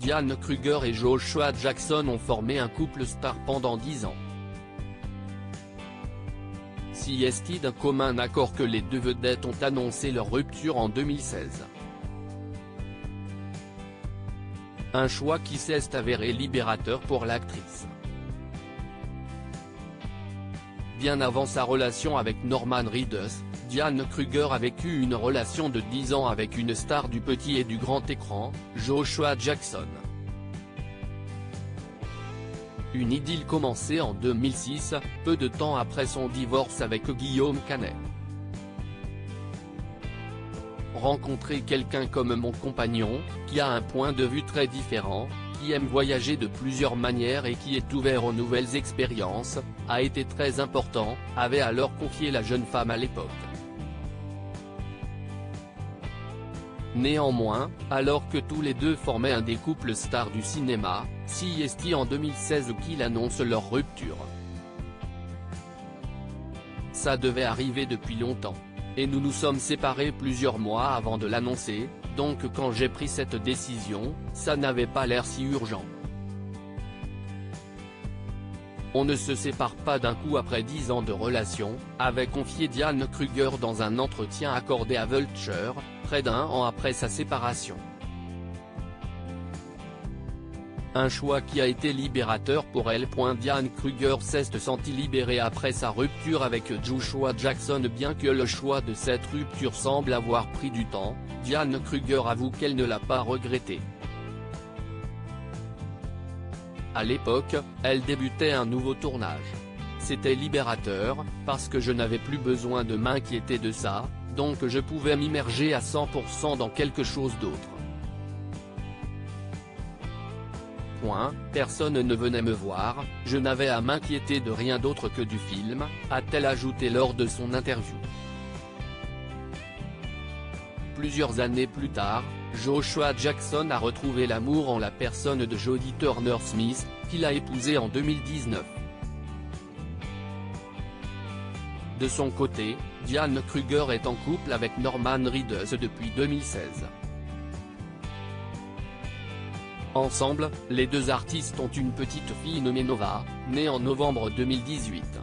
Diane Kruger et Joshua Jackson ont formé un couple star pendant 10 ans. Si est-il d'un commun accord que les deux vedettes ont annoncé leur rupture en 2016. Un choix qui s'est avéré libérateur pour l'actrice. Bien avant sa relation avec Norman Reedus, Diane Kruger a vécu une relation de 10 ans avec une star du petit et du grand écran, Joshua Jackson. Une idylle commencée en 2006, peu de temps après son divorce avec Guillaume Canet. Rencontrer quelqu'un comme mon compagnon, qui a un point de vue très différent, qui aime voyager de plusieurs manières et qui est ouvert aux nouvelles expériences, a été très important, avait alors confié la jeune femme à l'époque. Néanmoins, alors que tous les deux formaient un des couples stars du cinéma, si est-il en 2016 qu'ils annoncent leur rupture. Ça devait arriver depuis longtemps. Et nous nous sommes séparés plusieurs mois avant de l'annoncer, donc quand j'ai pris cette décision, ça n'avait pas l'air si urgent. On ne se sépare pas d'un coup après 10 ans de relation, avait confié Diane Kruger dans un entretien accordé à Vulture, près d'un an après sa séparation. Un choix qui a été libérateur pour elle. Diane Kruger s'est sentie libérée après sa rupture avec Joshua Jackson. Bien que le choix de cette rupture semble avoir pris du temps, Diane Kruger avoue qu'elle ne l'a pas regretté. À l'époque, elle débutait un nouveau tournage. C'était libérateur, parce que je n'avais plus besoin de m'inquiéter de ça, donc je pouvais m'immerger à 100% dans quelque chose d'autre. Personne ne venait me voir, je n'avais à m'inquiéter de rien d'autre que du film, a-t-elle ajouté lors de son interview. Plusieurs années plus tard, Joshua Jackson a retrouvé l'amour en la personne de Jodie Turner-Smith, qu'il a épousée en 2019. De son côté, Diane Kruger est en couple avec Norman Reedus depuis 2016. Ensemble, les deux artistes ont une petite fille nommée Nova, née en novembre 2018.